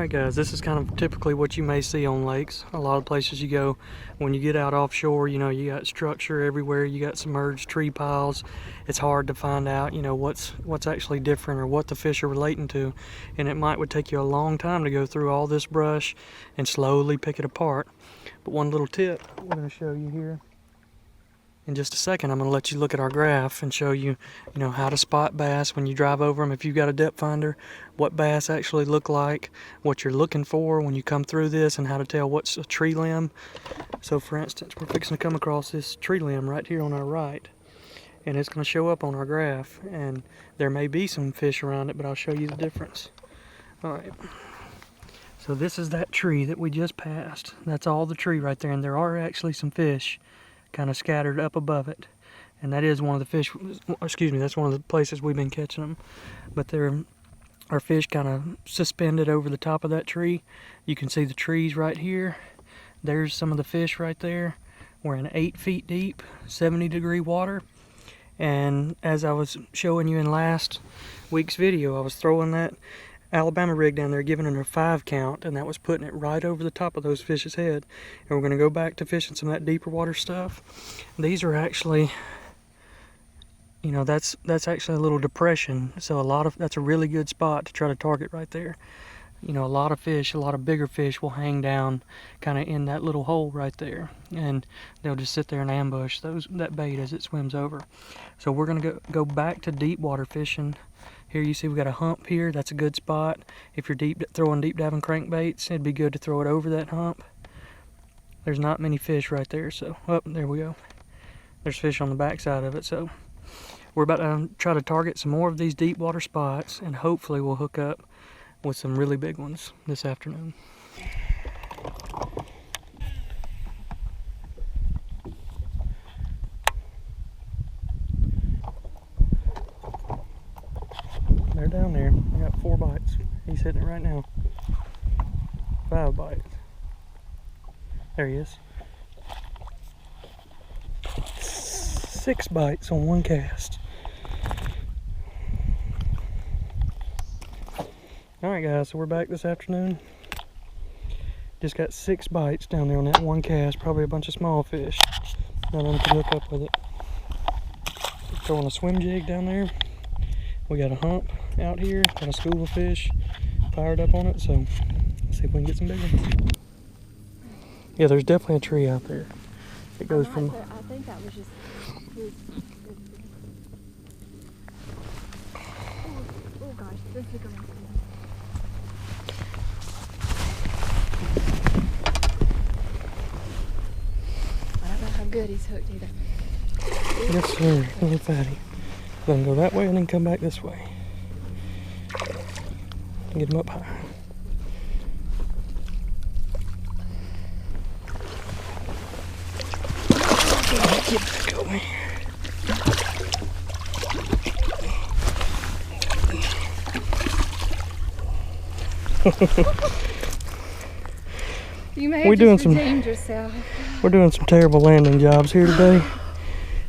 Alright guys, this is kind of typically what you may see on lakes. A lot of places you go, when you get out offshore, you know, you got structure everywhere, you got submerged tree piles. It's hard to find out, you know, what's actually different or what the fish are relating to. And it would take you a long time to go through all this brush and slowly pick it apart. But one little tip we're going to show you here. In just a second, I'm going to let you look at our graph and show you, how to spot bass when you drive over them. If you've got a depth finder, what bass actually look like, what you're looking for when you come through this, and how to tell what's a tree limb. So for instance, we're fixing to come across this tree limb right here on our right, and it's going to show up on our graph, and there may be some fish around it, but I'll show you the difference. Alright, so this is that tree that we just passed. That's all the tree right there, and there are actually some fish kind of scattered up above it, and that is one of the fish, that's one of the places we've been catching them. But there are fish kind of suspended over the top of that tree. You can see the trees right here. There's some of the fish right there. We're in 8 feet deep, 70-degree water, and as I was showing you in last week's video, I was throwing that Alabama rig down there, giving it a 5 count, and that was putting it right over the top of those fish's head. And we're going to go back to fishing some of that deeper water stuff. These are actually, that's actually a little depression, so that's a really good spot to try to target right there. A lot of fish, a lot of bigger fish will hang down kind of in that little hole right there, and they'll just sit there and ambush that bait as it swims over. So we're going to go back to deep water fishing. Here you see we got a hump here. That's a good spot. If you're throwing deep diving crankbaits, it'd be good to throw it over that hump. There's not many fish right there, so there we go. There's fish on the back side of it. So we're about to try to target some more of these deep water spots, and hopefully we'll hook up with some really big ones this afternoon. They're down there. I got 4 bites. He's hitting it right now. 5 bites. There he is. 6 bites on 1 cast. Alright guys, so we're back this afternoon. Just got 6 bites down there on that 1 cast. Probably a bunch of small fish. None of them can hook up with it. Throwing a swim jig down there. We got a hump out here, got a school of fish fired up on it, so let's see if we can get some bigger ones. Yeah, there's definitely a tree out there. It goes from... I think that was just... Oh gosh, this is going to... I don't know how good he's hooked either. Yes sir, little fatty. Then go that way and then come back this way. Get him up high. Get back going. You may have just redeemed yourself. We're doing some terrible landing jobs here today.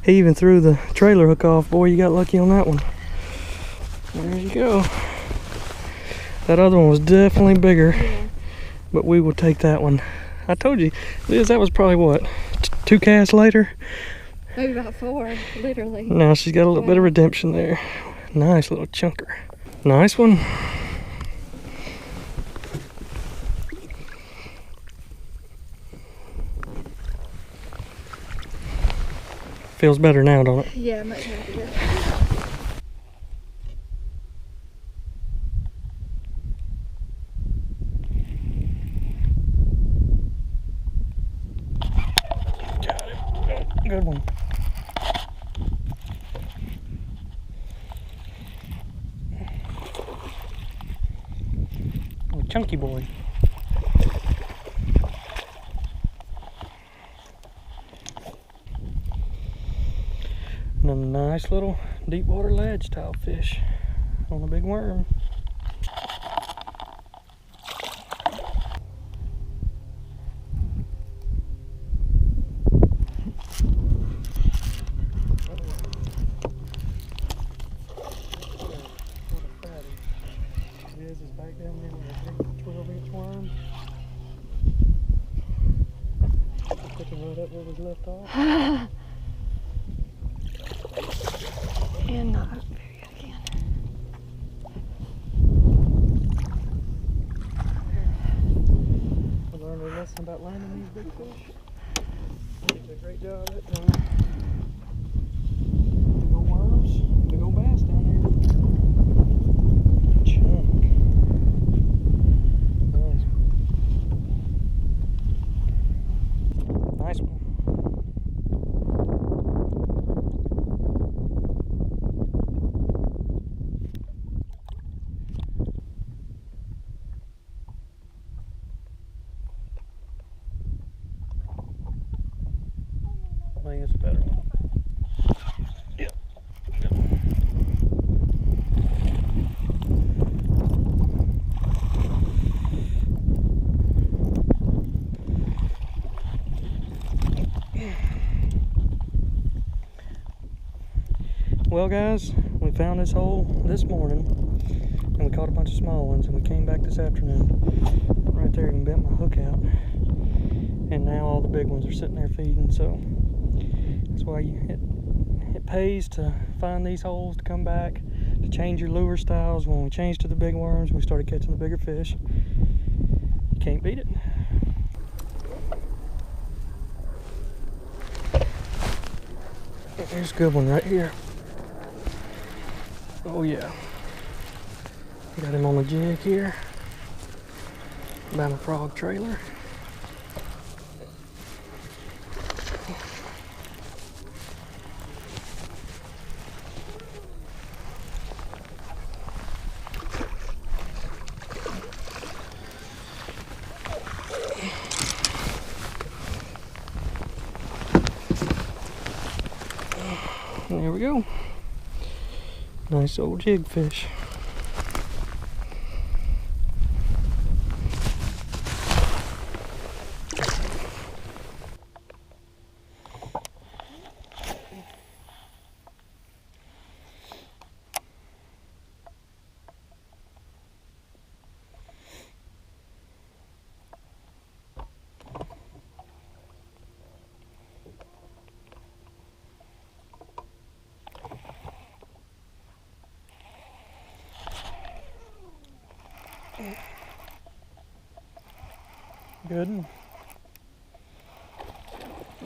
He even threw the trailer hook off. Boy, you got lucky on that one. There you go. That other one was definitely bigger, but we will take that one. I told you, Liz, that was probably what, 2 casts later? Maybe about 4, literally. Now she's got a little bit of redemption there. Nice little chunker. Nice one. Feels better now, don't it? Yeah, much happier. Got it. Good one. Oh, chunky boy. And a nice little deep water ledge style fish on a big worm. Liz is back down there with a big 12-inch worm. Picking right up where we left off. And not very good again. I learned a lesson about landing these big fish. You did a great job that time. Big old worms, big old bass down there. Chunk. Nice. Nice one. I think it's a better one. Yep. Well guys, we found this hole this morning and we caught a bunch of small ones, and we came back this afternoon right there and bent my hook out, and now all the big ones are sitting there feeding. So that's why it pays to find these holes, to come back, to change your lure styles. When we changed to the big worms, we started catching the bigger fish. You can't beat it. Here's a good one right here. Oh yeah. Got him on the jig here. Bama frog trailer. And there we go. Nice old jig fish. Good.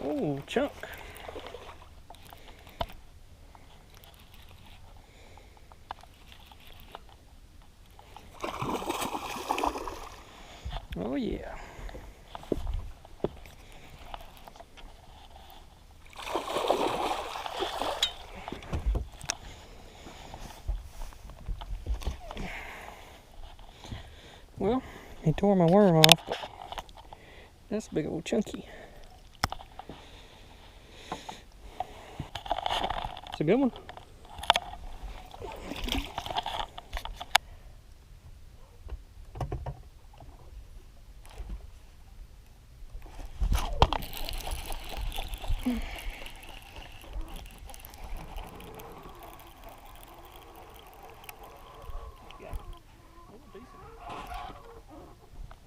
Oh, chunk. Oh yeah. Well, he tore my worm off, but that's a big old chunky. It's a good one.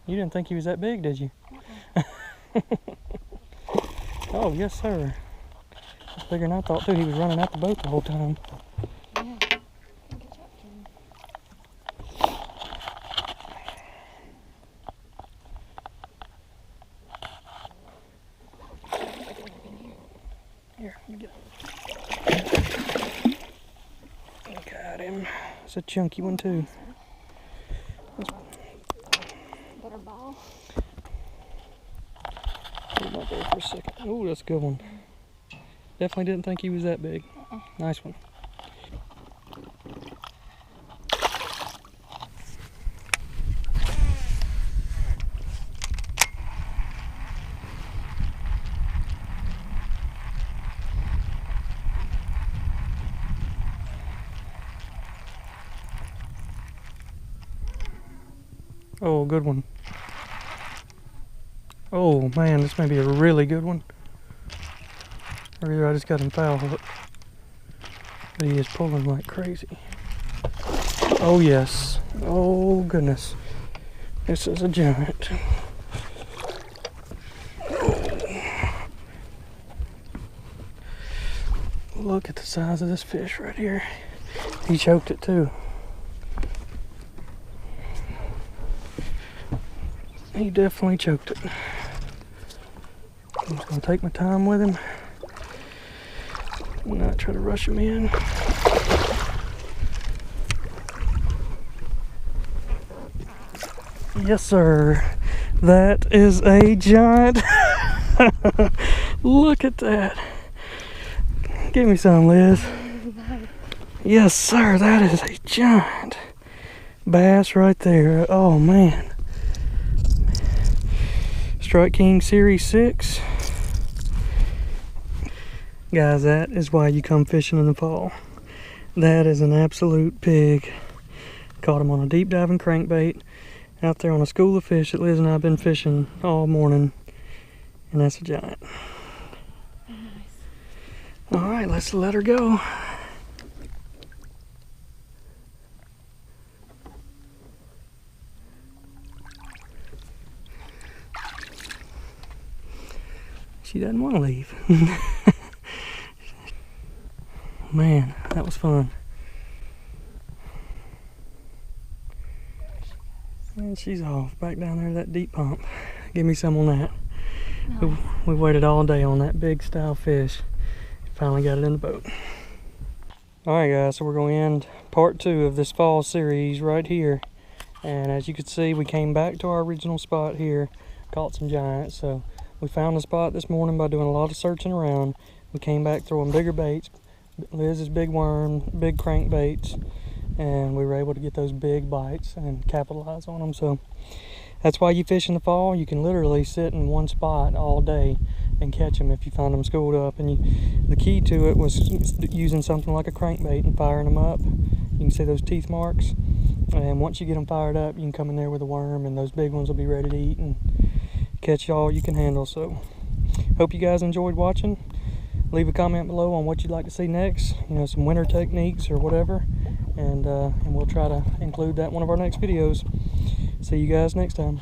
You didn't think he was that big, did you? Oh, yes, sir. That's bigger than I thought, too. He was running out the boat the whole time. Yeah. I think it's up to him. Here, let me get him. Got him. It's a chunky one, too. Butterball. Put him up there for a second. Oh, that's a good one. Definitely didn't think he was that big. Nice one. Oh, good one. Oh man, this may be a really good one. Or either I just got him foul hooked. But he is pulling like crazy. Oh yes. Oh goodness. This is a giant. Look at the size of this fish right here. He choked it too. He definitely choked it. I'm just gonna take my time with him. Not try to rush him in. Yes, sir. That is a giant. Look at that. Give me some, Liz. Yes, sir. That is a giant bass right there. Oh, man. Strike King Series 6. Guys, that is why you come fishing in the fall. That is an absolute pig. Caught him on a deep diving crankbait out there on a school of fish that Liz and I have been fishing all morning. And that's a giant. Nice. Alright, let's let her go. She doesn't want to leave. Man, that was fun. And she's off back down there to that deep pump. Give me some on that. No. We waited all day on that big style fish. Finally got it in the boat. Alright guys, so we're going to end part 2 of this fall series right here. And as you can see, we came back to our original spot here, caught some giants. So we found the spot this morning by doing a lot of searching around. We came back throwing bigger baits, Liz's big worm, big crankbaits, and we were able to get those big bites and capitalize on them. So that's why you fish in the fall. You can literally sit in one spot all day and catch them if you find them schooled up. And the key to it was using something like a crankbait and firing them up. You can see those teeth marks. And once you get them fired up, you can come in there with a worm and those big ones will be ready to eat and catch all you can handle. So hope you guys enjoyed watching. Leave a comment below on what you'd like to see next, you know, some winter techniques or whatever, and we'll try to include that in one of our next videos. See you guys next time.